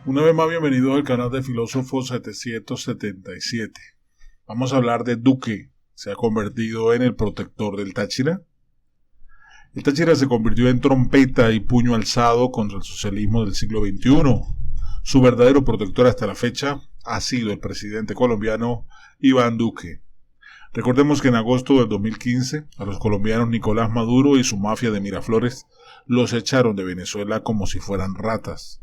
Una vez más, bienvenido al canal de Filósofo 777. Vamos a hablar de Duque. Se ha convertido en el protector del Táchira. El Táchira se convirtió en trompeta y puño alzado contra el socialismo del siglo XXI. Su verdadero protector hasta la fecha ha sido el presidente colombiano Iván Duque. Recordemos que en agosto del 2015 a los colombianos Nicolás Maduro y su mafia de Miraflores los echaron de Venezuela como si fueran ratas.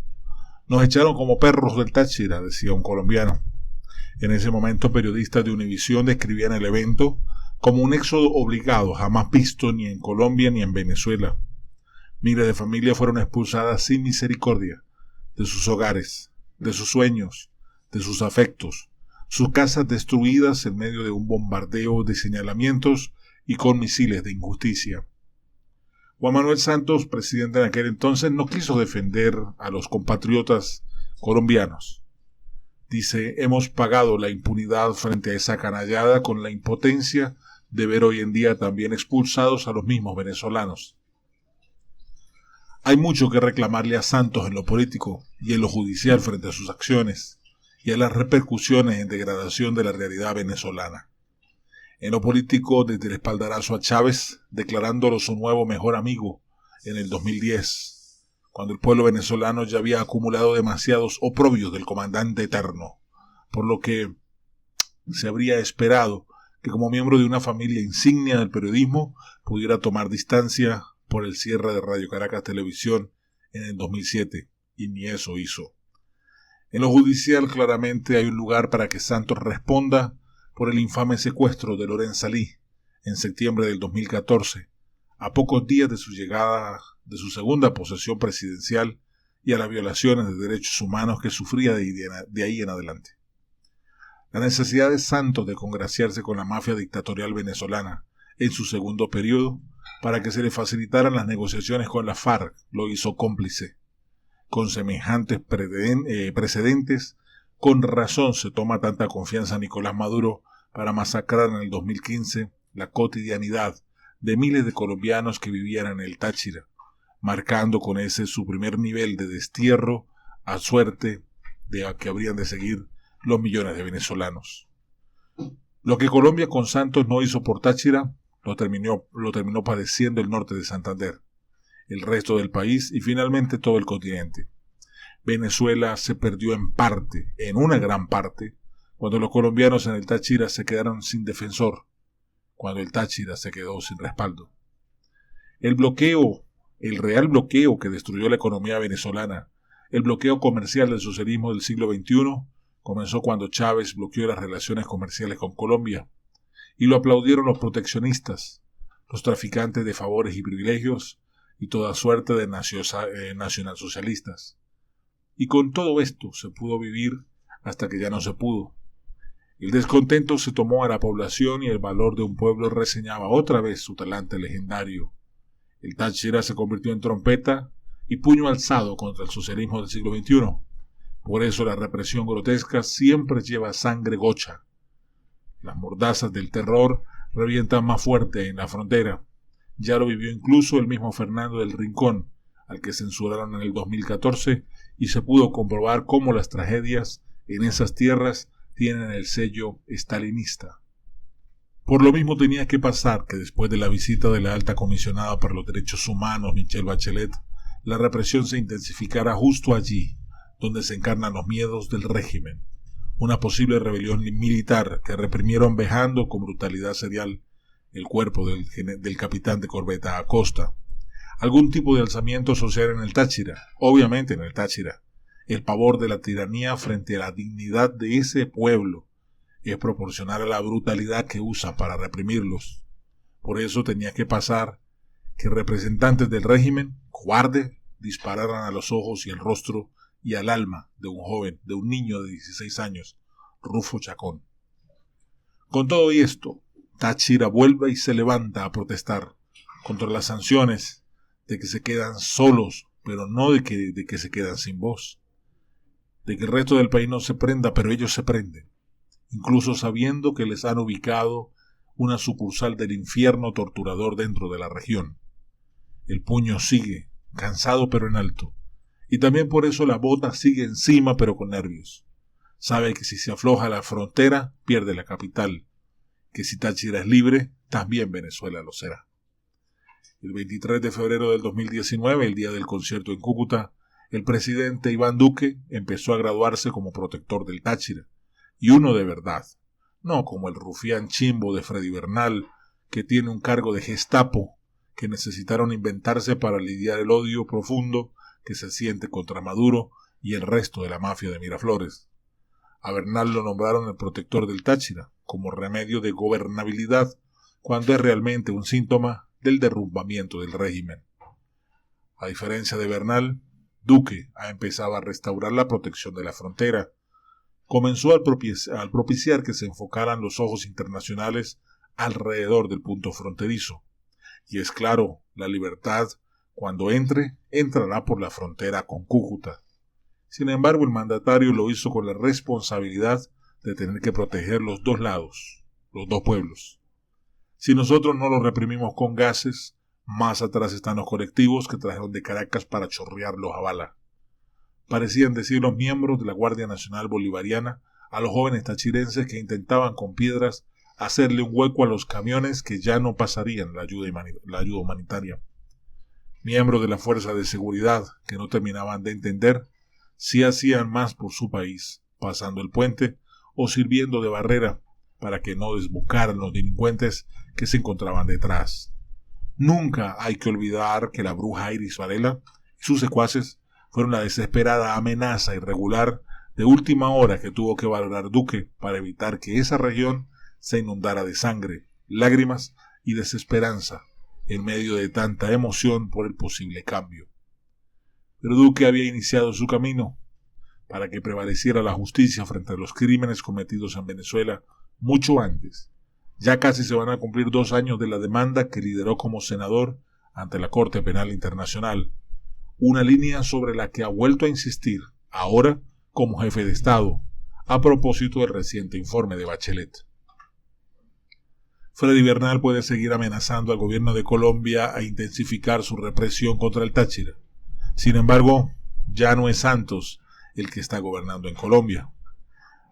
Nos echaron como perros del Táchira, decía un colombiano. En ese momento, periodistas de Univisión describían el evento como un éxodo obligado, jamás visto ni en Colombia ni en Venezuela. Miles de familias fueron expulsadas sin misericordia de sus hogares, de sus sueños, de sus afectos, sus casas destruidas en medio de un bombardeo de señalamientos y con misiles de injusticia. Juan Manuel Santos, presidente en aquel entonces, no quiso defender a los compatriotas colombianos. Dice, hemos pagado la impunidad frente a esa canallada con la impotencia de ver hoy en día también expulsados a los mismos venezolanos. Hay mucho que reclamarle a Santos en lo político y en lo judicial frente a sus acciones y a las repercusiones en degradación de la realidad venezolana. En lo político, desde el espaldarazo a Chávez, declarándolo su nuevo mejor amigo en el 2010, cuando el pueblo venezolano ya había acumulado demasiados oprobios del comandante eterno, por lo que se habría esperado que como miembro de una familia insignia del periodismo pudiera tomar distancia por el cierre de Radio Caracas Televisión en el 2007, y ni eso hizo. En lo judicial claramente hay un lugar para que Santos responda por el infame secuestro de Loren Salí en septiembre del 2014, a pocos días de su llegada de su segunda posesión presidencial y a las violaciones de derechos humanos que sufría de ahí en adelante. La necesidad de Santos de congraciarse con la mafia dictatorial venezolana en su segundo periodo para que se le facilitaran las negociaciones con la FARC lo hizo cómplice. Con semejantes precedentes, con razón se toma tanta confianza a Nicolás Maduro para masacrar en el 2015 la cotidianidad de miles de colombianos que vivían en el Táchira, marcando con ese su primer nivel de destierro a suerte de que habrían de seguir los millones de venezolanos. Lo que Colombia con Santos no hizo por Táchira lo terminó padeciendo el norte de Santander, el resto del país y finalmente todo el continente. Venezuela se perdió en una gran parte, cuando los colombianos en el Táchira se quedaron sin defensor, cuando el Táchira se quedó sin respaldo. El real bloqueo que destruyó la economía venezolana, el bloqueo comercial del socialismo del siglo XXI, comenzó cuando Chávez bloqueó las relaciones comerciales con Colombia, y lo aplaudieron los proteccionistas, los traficantes de favores y privilegios, y toda suerte de nacionalsocialistas. Y con todo esto se pudo vivir hasta que ya no se pudo. El descontento se tomó a la población y el valor de un pueblo reseñaba otra vez su talante legendario. El Táchira se convirtió en trompeta y puño alzado contra el socialismo del siglo XXI. Por eso la represión grotesca siempre lleva sangre gocha. Las mordazas del terror revientan más fuerte en la frontera. Ya lo vivió incluso el mismo Fernando del Rincón, al que censuraron en el 2014, y se pudo comprobar cómo las tragedias en esas tierras tienen el sello estalinista. Por lo mismo tenía que pasar que después de la visita de la alta comisionada para los derechos humanos, Michelle Bachelet, la represión se intensificara justo allí, donde se encarnan los miedos del régimen, una posible rebelión militar que reprimieron vejando con brutalidad serial el cuerpo del capitán de corbeta Acosta, algún tipo de alzamiento social en el Táchira, obviamente en el Táchira. El pavor de la tiranía frente a la dignidad de ese pueblo es proporcional a la brutalidad que usa para reprimirlos. Por eso tenía que pasar que representantes del régimen, cobarde, dispararan a los ojos y el rostro y al alma de un joven, de un niño de 16 años, Rufo Chacón. Con todo esto, Táchira vuelve y se levanta a protestar contra las sanciones de que se quedan solos, pero no de que se quedan sin voz, de que el resto del país no se prenda, pero ellos se prenden, incluso sabiendo que les han ubicado una sucursal del infierno torturador dentro de la región. El puño sigue, cansado pero en alto. Y también por eso la bota sigue encima pero con nervios. Sabe que si se afloja la frontera, pierde la capital. Que si Táchira es libre, también Venezuela lo será. El 23 de febrero del 2019, el día del concierto en Cúcuta, el presidente Iván Duque empezó a graduarse como protector del Táchira. Y uno de verdad, no como el rufián chimbo de Freddy Bernal, que tiene un cargo de Gestapo, que necesitaron inventarse para lidiar el odio profundo que se siente contra Maduro y el resto de la mafia de Miraflores. A Bernal lo nombraron el protector del Táchira, como remedio de gobernabilidad, cuando es realmente un síntoma del derrumbamiento del régimen. A diferencia de Bernal, Duque ha empezado a restaurar la protección de la frontera. Comenzó al propiciar que se enfocaran los ojos internacionales alrededor del punto fronterizo. Y es claro, la libertad, cuando entre, entrará por la frontera con Cúcuta. Sin embargo, el mandatario lo hizo con la responsabilidad de tener que proteger los dos lados, los dos pueblos. Si nosotros no lo reprimimos con gases, más atrás están los colectivos que trajeron de Caracas para chorrearlos a bala. Parecían decir los miembros de la Guardia Nacional Bolivariana a los jóvenes tachirenses que intentaban con piedras hacerle un hueco a los camiones que ya no pasarían la ayuda humanitaria. Miembros de la Fuerza de Seguridad que no terminaban de entender si hacían más por su país, pasando el puente o sirviendo de barrera para que no desbocaran los delincuentes que se encontraban detrás. Nunca hay que olvidar que la bruja Iris Varela y sus secuaces fueron la desesperada amenaza irregular de última hora que tuvo que valorar Duque para evitar que esa región se inundara de sangre, lágrimas y desesperanza en medio de tanta emoción por el posible cambio. Pero Duque había iniciado su camino para que prevaleciera la justicia frente a los crímenes cometidos en Venezuela mucho antes. Ya casi se van a cumplir 2 años de la demanda que lideró como senador ante la Corte Penal Internacional, una línea sobre la que ha vuelto a insistir, ahora como jefe de Estado, a propósito del reciente informe de Bachelet. Freddy Bernal puede seguir amenazando al gobierno de Colombia a intensificar su represión contra el Táchira. Sin embargo, ya no es Santos el que está gobernando en Colombia.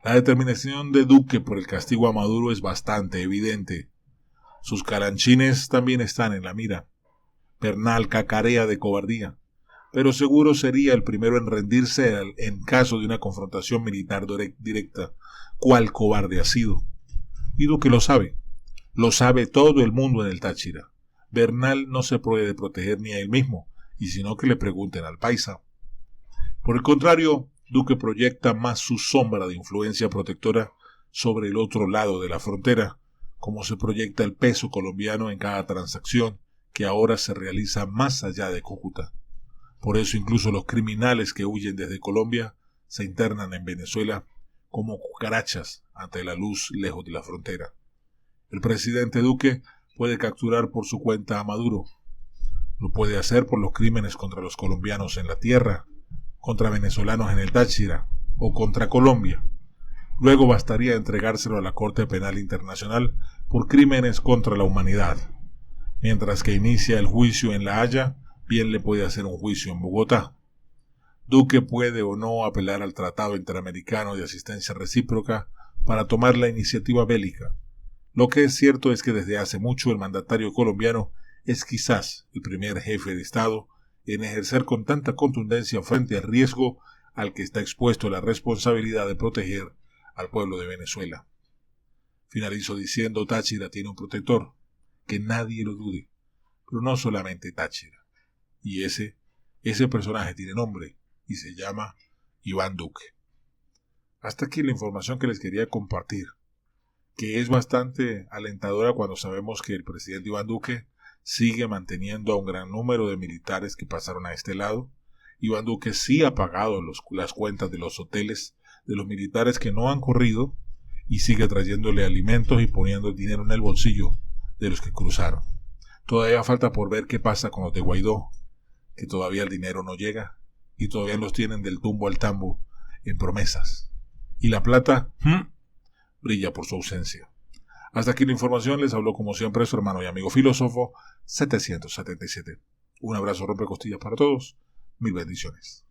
La determinación de Duque por el castigo a Maduro es bastante evidente. Sus calanchines también están en la mira. Bernal cacarea de cobardía, pero seguro sería el primero en rendirse en caso de una confrontación militar directa, cual cobarde ha sido. Y Duque lo sabe todo el mundo en el Táchira. Bernal no se puede proteger ni a él mismo, y sino que le pregunten al paisa. Por el contrario, Duque proyecta más su sombra de influencia protectora sobre el otro lado de la frontera, como se proyecta el peso colombiano en cada transacción que ahora se realiza más allá de Cúcuta. Por eso incluso los criminales que huyen desde Colombia se internan en Venezuela como cucarachas ante la luz lejos de la frontera. El presidente Duque puede capturar por su cuenta a Maduro. Lo puede hacer por los crímenes contra los colombianos en la tierra, contra venezolanos en el Táchira o contra Colombia. Luego bastaría entregárselo a la Corte Penal Internacional por crímenes contra la humanidad. Mientras que inicia el juicio en La Haya, bien le puede hacer un juicio en Bogotá. Duque puede o no apelar al Tratado Interamericano de Asistencia Recíproca para tomar la iniciativa bélica. Lo que es cierto es que desde hace mucho el mandatario colombiano es quizás el primer jefe de Estado en ejercer con tanta contundencia frente al riesgo al que está expuesto la responsabilidad de proteger al pueblo de Venezuela. Finalizo diciendo: Táchira tiene un protector, que nadie lo dude, pero no solamente Táchira. Y ese personaje tiene nombre y se llama Iván Duque. Hasta aquí la información que les quería compartir, que es bastante alentadora cuando sabemos que el presidente Iván Duque sigue manteniendo a un gran número de militares que pasaron a este lado. Iván Duque sí ha pagado las cuentas de los hoteles de los militares que no han corrido y sigue trayéndole alimentos y poniendo el dinero en el bolsillo de los que cruzaron. Todavía falta por ver qué pasa con los de Guaidó, que todavía el dinero no llega y todavía los tienen del tumbo al tambo en promesas. Y la plata brilla por su ausencia. Hasta aquí la información. Les habló como siempre su hermano y amigo filósofo 777. Un abrazo rompecostillas para todos. Mil bendiciones.